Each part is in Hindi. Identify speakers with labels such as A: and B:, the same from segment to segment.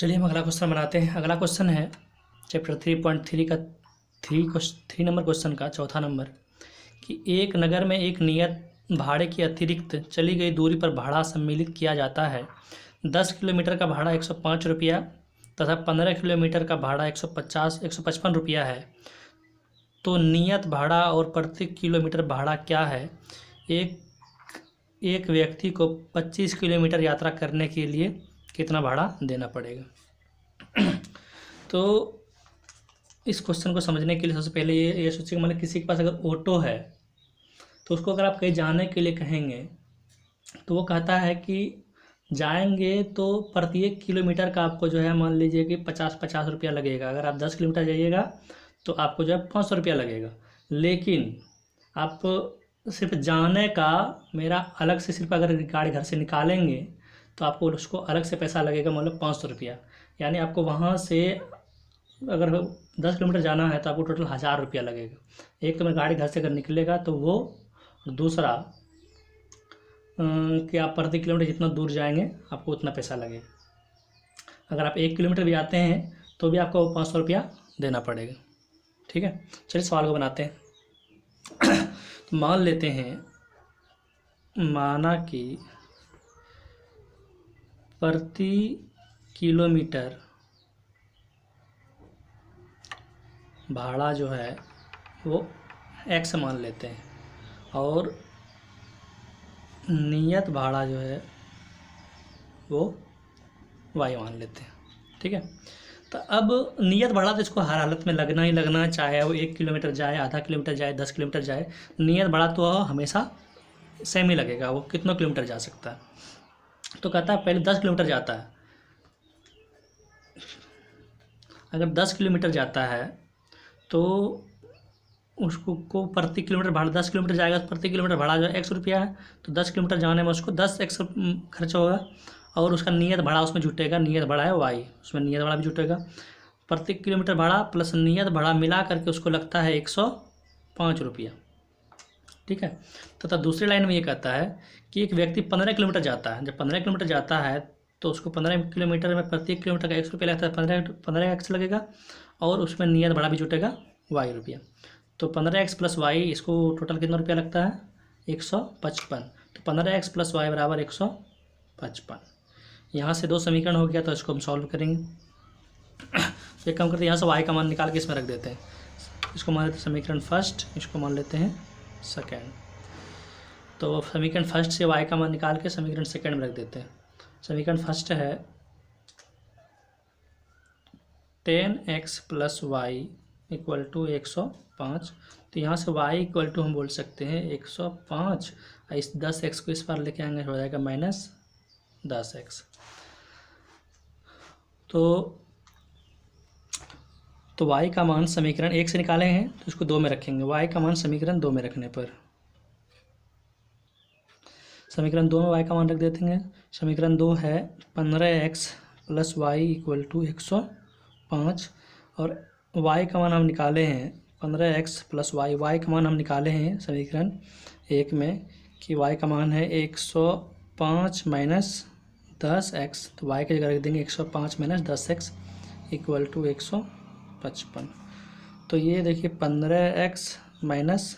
A: चलिए हम अगला क्वेश्चन बनाते हैं। अगला क्वेश्चन है चैप्टर 3.3 का 3 नंबर क्वेश्चन का चौथा नंबर कि एक नगर में एक नियत भाड़े की अतिरिक्त चली गई दूरी पर भाड़ा सम्मिलित किया जाता है। 10 किलोमीटर का भाड़ा 105 रुपया तथा 15 किलोमीटर का भाड़ा 155 रुपया है। तो नियत भाड़ा और प्रति किलोमीटर भाड़ा क्या है? एक व्यक्ति को 25 किलोमीटर यात्रा करने के लिए कितना भाड़ा देना पड़ेगा? तो इस क्वेश्चन को समझने के लिए सबसे पहले ये सोचिए, मतलब किसी के पास अगर ऑटो है तो उसको अगर आप कहीं जाने के लिए कहेंगे तो वो कहता है कि जाएंगे तो प्रत्येक किलोमीटर का आपको जो है मान लीजिए कि 50 रुपया लगेगा। अगर आप 10 किलोमीटर जाइएगा तो आपको जो है 500 रुपया लगेगा। लेकिन आप सिर्फ जाने का मेरा अलग से सिर्फ अगर गाड़ी घर से निकालेंगे तो आपको उसको अलग से पैसा लगेगा, मतलब 500 रुपया। यानी आपको वहाँ से अगर 10 किलोमीटर जाना है तो आपको टोटल 1000 रुपया लगेगा। एक तो मेरी गाड़ी घर से अगर निकलेगा तो वो, दूसरा कि आप प्रति किलोमीटर जितना दूर जाएंगे आपको उतना पैसा लगेगा। अगर आप 1 किलोमीटर भी आते हैं तो भी आपको 500 रुपया देना पड़ेगा। ठीक है, चलिए सवाल को बनाते हैं। तो मान लेते हैं, माना कि प्रति किलोमीटर भाड़ा जो है वो x मान लेते हैं और नियत भाड़ा जो है वो y मान लेते हैं। ठीक है, तो अब नियत भाड़ा तो इसको हर हालत में लगना ही लगना है, चाहे वो 1 किलोमीटर जाए, आधा किलोमीटर जाए, 10 किलोमीटर जाए, नियत भाड़ा तो हमेशा सेम ही लगेगा, वो कितना किलोमीटर जा सकता है। तो कहता है पहले 10 किलोमीटर जाता है। अगर 10 किलोमीटर जाता है तो उसको प्रति किलोमीटर भाड़ा 10 किलोमीटर जाएगा तो प्रति किलोमीटर भाड़ा जो है 100 रुपया है। तो 10 किलोमीटर जाने में उसको 10x खर्चा होगा और उसका नियत भाड़ा उसमें जुटेगा। नियत भाड़ा है y, उसमें नियत भाड़ा भी जुटेगा। प्रति किलोमीटर भाड़ा प्लस नियत भाड़ा मिला करके उसको लगता है 105 रुपया। ठीक है, तथा दूसरी लाइन में ये कहता है कि एक व्यक्ति 15 किलोमीटर जाता है। जब 15 किलोमीटर जाता है तो उसको 15 किलोमीटर में प्रत्येक किलोमीटर का 100 रुपया लगता है, 15x लगेगा और उसमें नियत भाड़ा भी जुटेगा y रुपया। तो 15x प्लस वाई, इसको टोटल कितना रुपया लगता है? 155। तो 15x प्लस वाई बराबर 155। यहाँ से 2 समीकरण हो गया तो इसको हम सॉल्व करेंगे। एक काम करते हैं, यहाँ से y का मान निकाल के इसमें रख देते हैं। इसको मान लेते हैं समीकरण फर्स्ट, इसको मान लेते हैं सेकेंड। तो समीकरण फर्स्ट से y का मान निकाल के समीकरण सेकेंड में रख देते हैं। समीकरण फर्स्ट है 10x plus Y equal to 105। तो यहाँ से y इक्वल टू हम बोल सकते हैं 105, इस 10x को इस बार लेके आएंगे हो जाएगा -10x। तो y का मान समीकरण 1 से निकाले हैं तो इसको 2 में रखेंगे। y का मान समीकरण 2 में रखने पर समीकरण 2 में y का मान रख देते हैं। समीकरण 2 है 15x plus Y equal to 105 और y का मान हम निकाले हैं 15x प्लस वाई का मान हम निकाले हैं समीकरण 1 में कि y का मान है 105 माइनस 10x। तो y की जगह रख देंगे 105 माइनस 10x इक्वल टू 155। तो ये देखिए 15x माइनस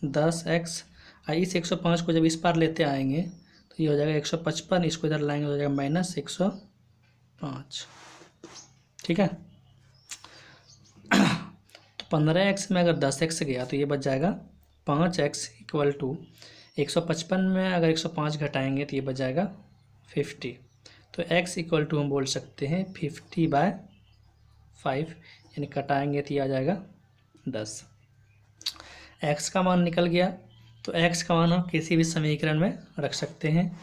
A: 10x, इस 105 को जब इस पार लेते आएंगे तो ये हो जाएगा 155, इसको इधर लाएंगे हो जाएगा -105। ठीक है, तो 15x में अगर 10x गया तो ये बच जाएगा 5x इक्वल टू 155 में अगर 105 घटाएंगे तो ये बच जाएगा 50। तो x इक्वल टू हम बोल सकते हैं 50/5, यानी कटाएंगे तो ये आ जाएगा 10। x का मान निकल गया तो x का मान हम किसी भी समीकरण में रख सकते हैं।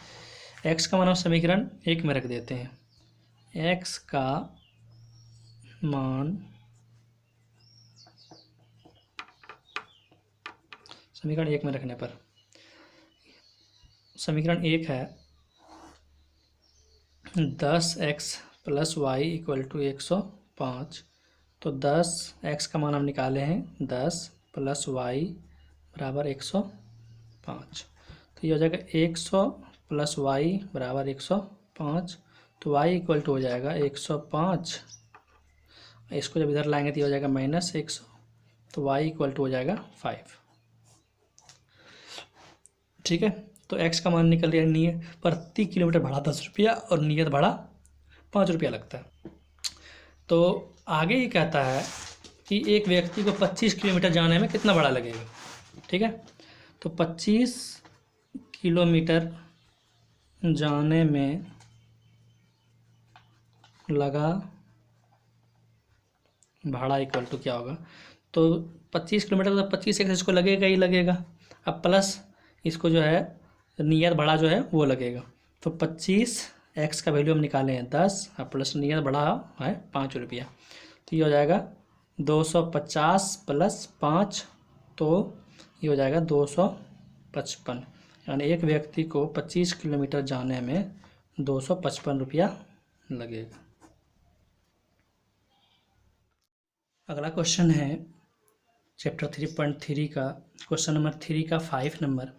A: x का मान हम समीकरण 1 में रख देते हैं। x का मान समीकरण 1 में रखने पर समीकरण 1 है 10x plus Y equal to 105। तो 10x का मान हम निकाले हैं 10 प्लस वाई बराबर 105। तो ये हो जाएगा 100 प्लस वाई बराबर 105। तो y इक्वल टू हो जाएगा 105, इसको जब इधर लाएंगे तो ये हो जाएगा -100, तो y इक्वल टू हो जाएगा 5। ठीक है, तो x का मान निकल गया। नियत प्रति किलोमीटर भाड़ा 10 रुपया और नियत भाड़ा 5 रुपया लगता है। तो आगे ये कहता है कि एक व्यक्ति को 25 किलोमीटर जाने में कितना भाड़ा लगेगा। ठीक है, तो 25 किलोमीटर जाने में लगा भाड़ा इक्वल टू क्या होगा, तो 25 किलोमीटर तो 25x इसको लगेगा ही लगेगा, अब प्लस इसको जो है नियत भाड़ा जो है वो लगेगा। तो 25x का वैल्यू हम निकाले हैं 10 और प्लस नियत भाड़ा है 5 रुपया, तो ये हो जाएगा 250 प्लस 5, तो ये हो जाएगा 255। यानी एक व्यक्ति को 25 किलोमीटर जाने में 255 रुपया लगेगा। अगला क्वेश्चन है चैप्टर 3.3 का क्वेश्चन नंबर 3 का 5 नंबर।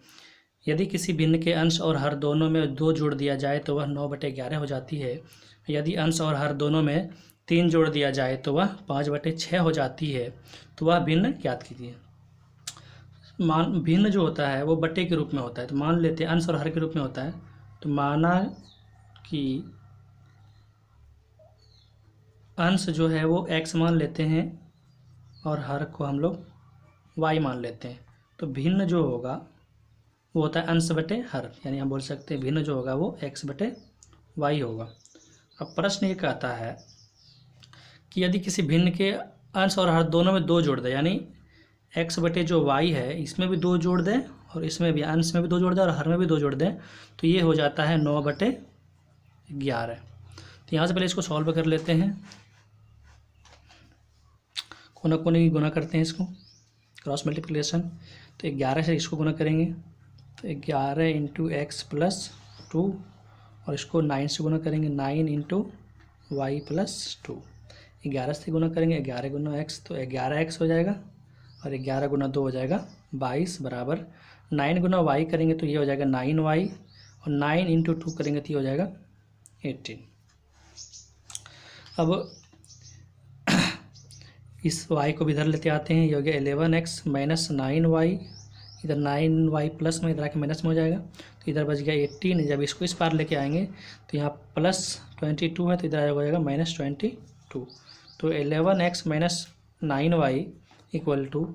A: यदि किसी भिन्न के अंश और हर दोनों में 2 जोड़ दिया जाए तो वह 9/11 हो जाती है। यदि अंश और हर दोनों में 3 जोड़ दिया जाए तो वह 5/6 हो जाती है। तो वह भिन्न ज्ञात कीजिए। मान भिन्न जो होता है वो बटे के रूप में होता है, तो मान लेते हैं अंश और हर के रूप में होता है। तो माना कि अंश जो है वो x मान लेते हैं और हर को हम लोग y मान लेते हैं। तो भिन्न जो होगा वो होता है अंश बटे हर, यानी हम बोल सकते हैं भिन्न जो होगा वो x/y होगा। अब प्रश्न ये कहता है कि यदि किसी भिन्न के अंश और हर दोनों में 2 जोड़ दें, यानी x बटे जो y है इसमें भी 2 जोड़ दें और इसमें भी अंश में भी 2 जोड़ दें और हर में भी 2 जोड़ दें, तो ये हो जाता है 9/11। तो यहाँ से पहले इसको सॉल्व कर लेते हैं। कोना कोने की गुना करते हैं, इसको क्रॉस मल्टीप्लिकेशन। तो 11 से इसको गुना करेंगे तो 11 इंटू एक्स प्लस 2 और इसको 9 से गुना करेंगे 9 इंटू वाई प्लस 2। 11 से गुना करेंगे 11 गुना एक्स, तो 11x हो जाएगा और 11 गुना 2 हो जाएगा 22 बराबर 9 गुना वाई करेंगे तो ये हो जाएगा 9y और 9 इंटू 2 करेंगे तो ये हो जाएगा 18। अब इस y को भी इधर लेते आते हैं, ये हो गया 11x माइनस 9y, इधर 9y प्लस में इधर आके माइनस में हो जाएगा, तो इधर बच गया 18। जब इसको इस पार लेके आएंगे तो यहाँ प्लस 22 है तो इधर हो जाएगा माइनस 22। तो 11x minus 9y equal to,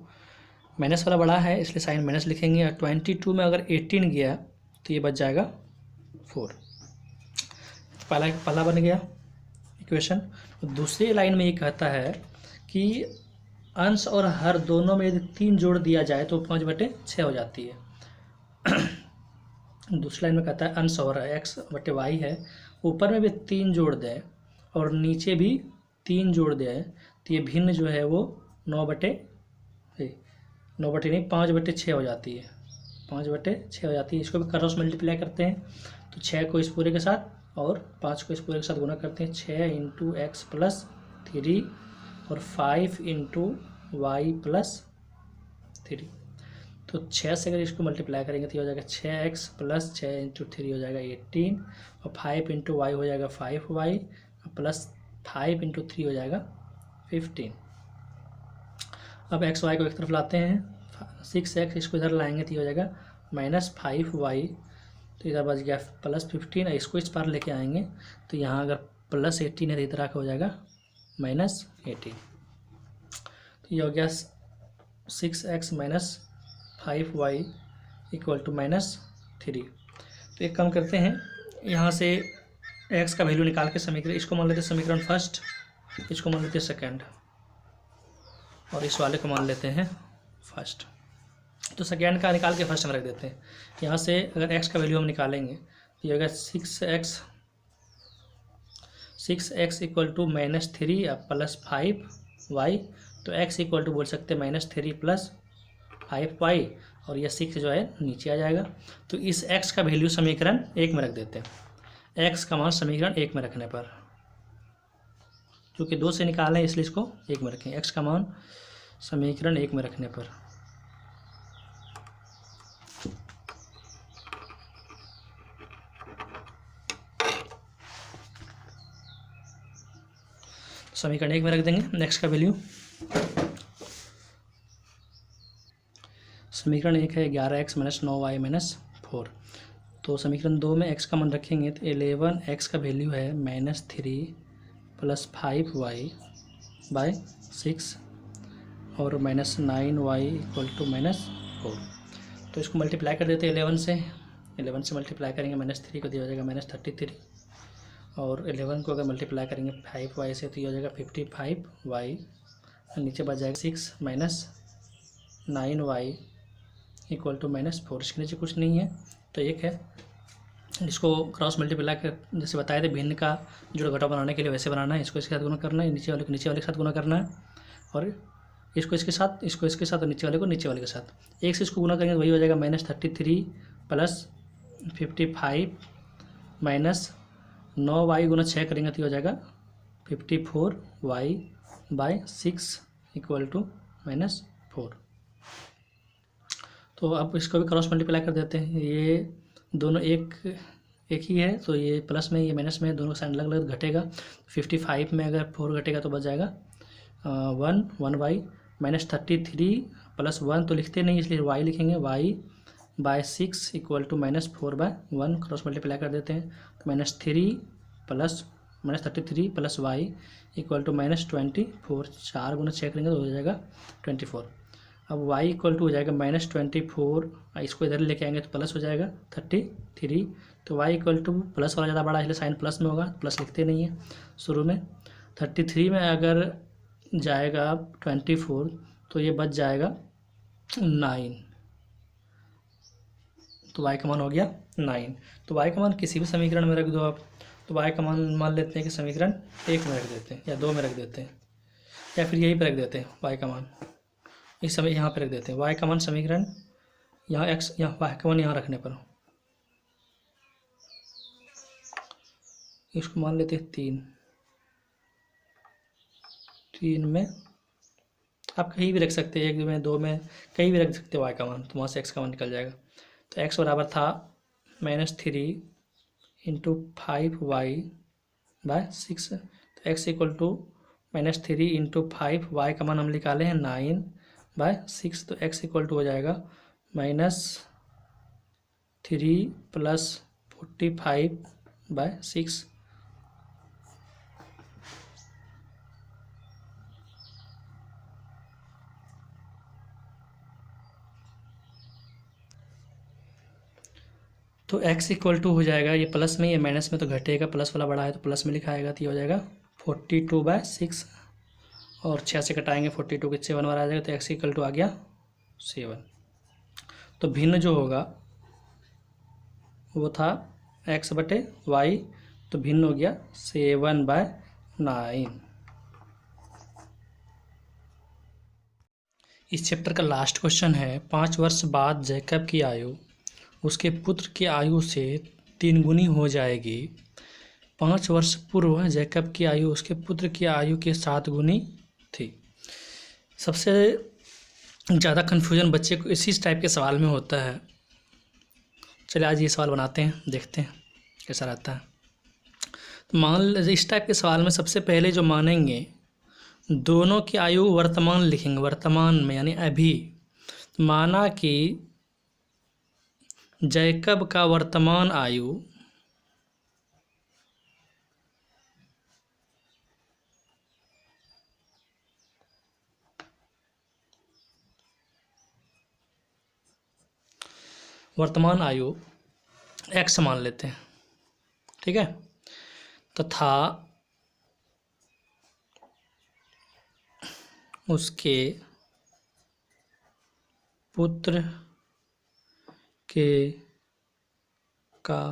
A: minus वाला बड़ा है इसलिए साइन माइनस लिखेंगे, और 22 में अगर 18 गया तो ये बच जाएगा 4। पहला बन गया इक्वेशन। दूसरी लाइन में ये कहता है कि अंश और हर दोनों में यदि 3 जोड़ दिया जाए तो 5/6 हो जाती है। दूसरी लाइन में कहता है अंश और x/y है, ऊपर में भी 3 जोड़ दें और नीचे भी 3 जोड़ दें, तो ये भिन्न जो है वो 5/6 हो जाती है। 5/6 हो जाती है। इसको भी क्रॉस मल्टीप्लाई करते हैं तो 6 को इस पूरे के साथ और 5 को इस पूरे के साथ गुना करते हैं। 6 इंटू एक्स प्लस 3 और 5 इंटू वाई प्लस 3। तो 6 से अगर इसको मल्टीप्लाई करेंगे तो हो जाएगा 6x प्लस 6 इंटू 3 हो जाएगा 18 और 5 इंटू वाई हो जाएगा 5y प्लस 5 इंटू 3 हो जाएगा 15। अब एक्स वाई को एक तरफ लाते हैं, 6x इसको इधर लाएंगे तो हो जाएगा माइनस 5y, तो इधर बच गया प्लस 15। इसको इस पार लेके आएंगे तो यहाँ अगर प्लस 18 है तो इधर आकर हो जाएगा माइनस 18। तो ये हो गया 6x minus 5y equal to minus 3। तो एक काम करते हैं, यहाँ से x का वैल्यू निकाल के समीकरण, इसको मान लेते हैं समीकरण फर्स्ट, इसको मान लेते हैं सेकंड और इस वाले को मान लेते हैं फर्स्ट। तो सेकेंड का निकाल के फर्स्ट में रख देते हैं। यहाँ से अगर x का वैल्यू हम निकालेंगे तो ये होगा 6x equal to minus 3 plus 5y, तो x इक्वल टू बोल सकते हैं माइनस 3 प्लस 5y और यह 6 जो है नीचे आ जाएगा। तो इस x का वैल्यू समीकरण 1 में रख देते हैं। x का मान समीकरण 1 में रखने पर, क्योंकि 2 से निकालें इसलिए इसको 1 में रखें। x का मान समीकरण 1 में रखने पर समीकरण 1 में रख देंगे एक्स का वैल्यू। समीकरण 1 है 11x - 9y - 4। तो समीकरण 2 में x का मान रखेंगे तो 11x का वैल्यू है -3 + 5y / 6 और -9y = -4। तो इसको मल्टीप्लाई कर देते हैं 11 से मल्टीप्लाई करेंगे -3 को दिया हो जाएगा -33 और 11 को अगर मल्टीप्लाई करेंगे 5y से तो ये हो जाएगा 55y, नीचे बच जाएगा 6 - 9y = -4। इसके नीचे कुछ नहीं है तो एक है। इसको क्रॉस मल्टीप्लाई कर जैसे बताए थे भिन्न का जोड़ घटाव बनाने के लिए वैसे बनाना है। इसको इसके साथ गुना करना है, नीचे वाले को नीचे वाले के साथ गुना करना है और इसको इसके साथ और नीचे वाले को नीचे वाले के साथ। एक से इसको गुना करेंगे तो वही हो जाएगा -33 + 55 - 9y × 6 करेंगे तो हो जाएगा 54y / 6 = -4। तो अब इसको भी क्रॉस मल्टीप्लाई कर देते हैं। ये दोनों एक ही है तो ये प्लस में ये माइनस में दोनों साइड अलग अलग घटेगा। 55 में अगर 4 घटेगा तो बच जाएगा 1y -33 + 1 तो लिखते नहीं इसलिए y लिखेंगे y / 6 = -4/1। क्रॉस मल्टीप्लाई कर देते हैं तो -33 + y = -24। 4 × 6 करेंगे तो हो जाएगा 24। अब y = हो जाएगा -24, इसको इधर लेके आएंगे तो प्लस हो जाएगा 33। तो y = प्लस वाला ज़्यादा बड़ा इसलिए साइन प्लस में होगा, प्लस लिखते नहीं है शुरू में। 33 में अगर जाएगा 24 तो ये बच जाएगा 9, तो y का मान हो गया 9। तो y का मान किसी भी समीकरण में रख दो आप। तो y का मान लेते हैं कि समीकरण 1 में रख देते हैं या 2 में रख देते हैं या फिर यहीं पर रख देते हैं y का मान इस समय यहाँ पे रख देते हैं। y का मान समीकरण यहाँ x यहाँ y का मान यहाँ रखने पर इसको मान लेते हैं 3 में। आप कहीं भी रख सकते हैं, 1 में 2 में कहीं भी रख सकते हो y का मान, तो वहाँ से x का मान निकल जाएगा। तो x बराबर था -3 × 5y / 6। तो x = -3 × 5, y का मान हम निकाले हैं 9/6। तो x = हो जाएगा -3 + 45/6। तो x = हो जाएगा, ये प्लस में ये माइनस में तो घटेगा, प्लस वाला बड़ा है तो प्लस में लिखाएगा तो ये हो जाएगा 42/6 और 6 से घटाएंगे 42 के 7 बार आ जाएगा तो x = आ गया 7। तो भिन्न जो होगा वो था x/y, तो भिन्न हो गया 7/9। इस चैप्टर का लास्ट क्वेश्चन है 5 वर्ष बाद जैकब की आयु उसके पुत्र की आयु से 3 गुनी हो जाएगी। 5 वर्ष पूर्व जैकब की आयु उसके पुत्र की आयु के 7 गुनी थी। सबसे ज़्यादा कन्फ्यूजन बच्चे को इसी टाइप के सवाल में होता है। चलिए आज ये सवाल बनाते हैं, देखते हैं कैसा रहता है। तो मान लीजिए इस टाइप के सवाल में सबसे पहले जो मानेंगे दोनों की आयु वर्तमान लिखेंगे, वर्तमान में यानी अभी। माना कि जैकब का वर्तमान आयु x मान लेते हैं, ठीक है। तथा उसके पुत्र का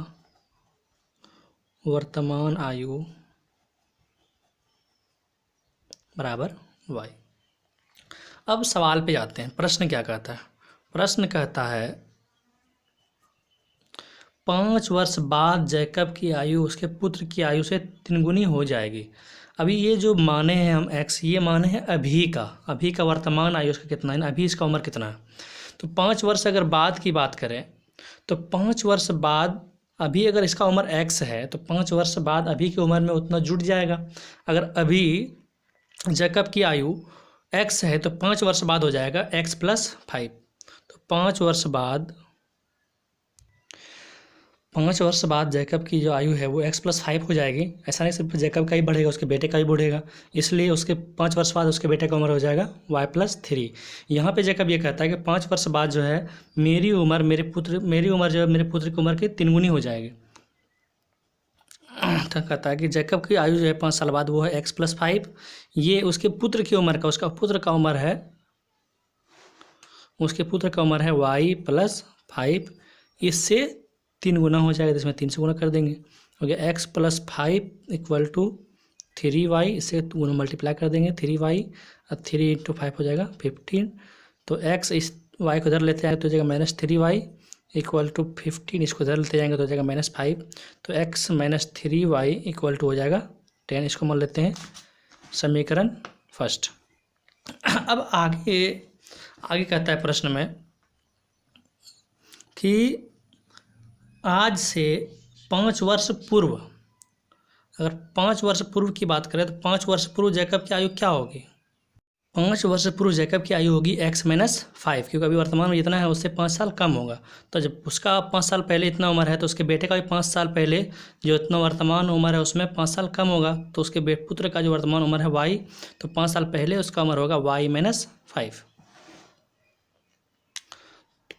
A: वर्तमान आयु बराबर y। अब सवाल पे जाते हैं। प्रश्न क्या कहता है? प्रश्न कहता है 5 वर्ष बाद जैकब की आयु उसके पुत्र की आयु से 3 गुनी हो जाएगी। अभी ये जो माने हैं हम x, ये माने हैं अभी का वर्तमान आयु उसका कितना है, अभी इसका उम्र कितना है। तो 5 वर्ष अगर बाद की बात करें तो 5 वर्ष बाद अभी अगर इसका उम्र x है तो 5 वर्ष बाद अभी की उम्र में उतना जुड़ जाएगा। अगर अभी जैकब की आयु x है तो 5 वर्ष बाद हो जाएगा x + 5। तो 5 वर्ष बाद जैकब की जो आयु है वो x + 5 हो जाएगी। ऐसा नहीं सिर्फ जैकब का ही बढ़ेगा, उसके बेटे का भी बढ़ेगा, इसलिए उसके 5 वर्ष बाद उसके बेटे का उम्र हो जाएगा y + 3। यहाँ पे जैकब ये कहता है कि 5 वर्ष बाद जो है मेरी उम्र जो है मेरे पुत्र की उम्र की 3 गुनी हो जाएगी। तो कहता है कि जैकब की आयु जो है 5 साल बाद वो है x + 5। ये उसके पुत्र की उम्र का, उसका पुत्र का उम्र है y + 5। इससे 3 गुना हो जाएगा, इसमें 3 से गुना कर देंगे, हो गया x + 5 = 3y। इससे गुना मल्टीप्लाई कर देंगे 3y और 3 × 5 हो जाएगा 15। तो x इस y को इधर लेते आएंगे तो हो जाएगा -3y = 15। इसको इधर लेते जाएंगे तो हो जाएगा -5। तो x - 3y = हो जाएगा 10। इसको मान लेते हैं समीकरण फर्स्ट। अब आगे कहता है प्रश्न में कि आज से 5 वर्ष पूर्व, अगर 5 वर्ष पूर्व की बात करें तो 5 वर्ष पूर्व जैकब की आयु क्या होगी? 5 वर्ष पूर्व जैकब की आयु होगी x - 5, क्योंकि अभी वर्तमान में जितना है उससे 5 साल कम होगा। तो जब उसका 5 साल पहले इतना उम्र है तो उसके बेटे का भी 5 साल पहले जो इतना वर्तमान उम्र है उसमें 5 साल कम होगा। तो उसके पुत्र का जो वर्तमान उम्र है y, तो 5 साल पहले उसका उम्र होगा y - 5।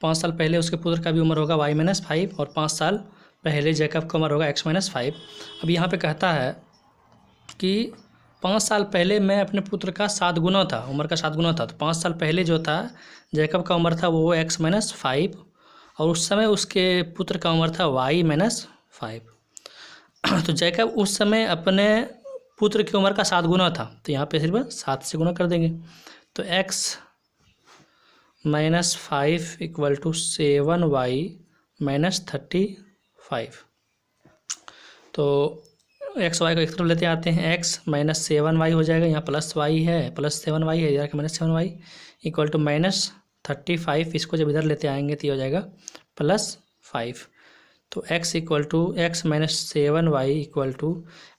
A: 5 साल पहले उसके पुत्र का भी उम्र होगा y - 5 और 5 साल पहले जैकब का उम्र होगा x - 5। अब यहाँ पे कहता है कि 5 साल पहले मैं अपने पुत्र का 7 गुना था, उम्र का 7 गुना था। तो 5 साल पहले जो था जैकब का उम्र था वो x - 5 और उस समय उसके पुत्र का उम्र था y - 5। तो जैकब उस समय अपने पुत्र की उम्र का 7 गुना था, तो यहाँ पे सिर्फ 7 से गुना कर देंगे। तो x - 5 = 7y - 35। तो x y को एक तरफ लेते आते हैं, x - 7y हो जाएगा, यहाँ +y है, +7y है, इधर -7y = -35। इसको जब इधर लेते आएंगे तो ये हो जाएगा +5। तो x - 7y =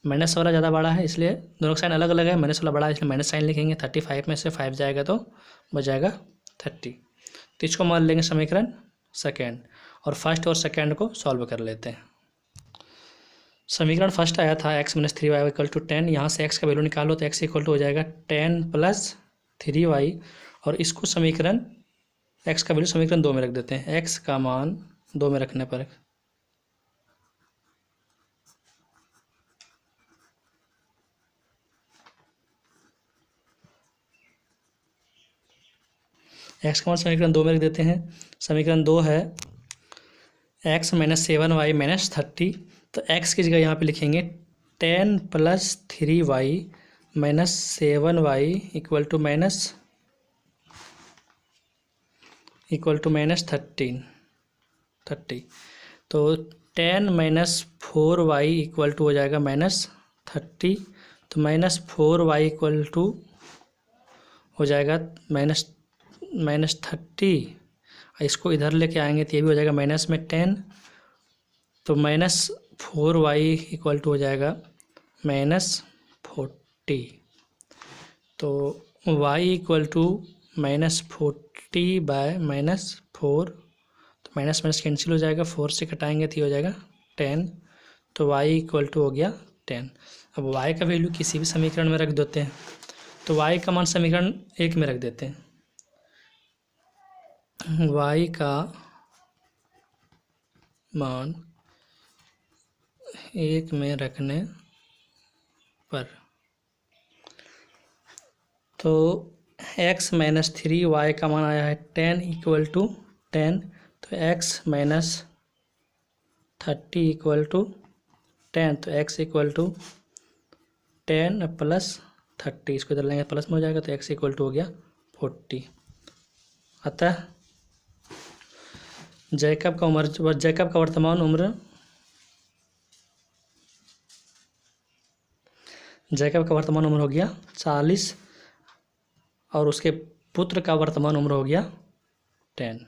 A: माइनस वाला ज़्यादा बड़ा है इसलिए दोनों का साइन अलग अलग है, माइनस वाला बड़ा है इसलिए माइनस साइन लिखेंगे। 35 में से 5 जाएगा तो बचाएगा 30। तो इसको मान लेंगे समीकरण सेकेंड और फर्स्ट और सेकेंड को सॉल्व कर लेते हैं। समीकरण फर्स्ट आया था x - 3y = 10। यहाँ से x का वैल्यू निकालो तो x = हो जाएगा 10 + 3y और इसको समीकरण x का वैल्यू समीकरण 2 में रख देते हैं। x का मान 2 में रखने पर x का मान समीकरण 2 में रख देते हैं। समीकरण 2 है x - 7y - 30। तो x की जगह यहाँ पे लिखेंगे 10 + 3y - 7y = -13। तो 10 - 4y = हो जाएगा -30। तो -4y = हो जाएगा -30। इसको इधर लेके आएंगे तो ये भी हो जाएगा माइनस में 10। तो -4y = हो जाएगा -40। तो y = -40/-4। तो माइनस माइनस कैंसिल हो जाएगा, 4 से कटाएंगे तो हो जाएगा 10। तो y = हो गया 10। अब y का वैल्यू किसी भी समीकरण में रख देते हैं। तो y का मान समीकरण 1 में रख देते हैं। y का मान 1 में रखने पर तो x - 3y का मान आया है 10 = 10। तो x - 30 = 10। तो x = 10 + 30। इसको इधर लेंगे प्लस में हो जाएगा तो x = हो गया 40। अतः जैकब का वर्तमान उम्र हो गया 40 और उसके पुत्र का वर्तमान उम्र हो गया 10।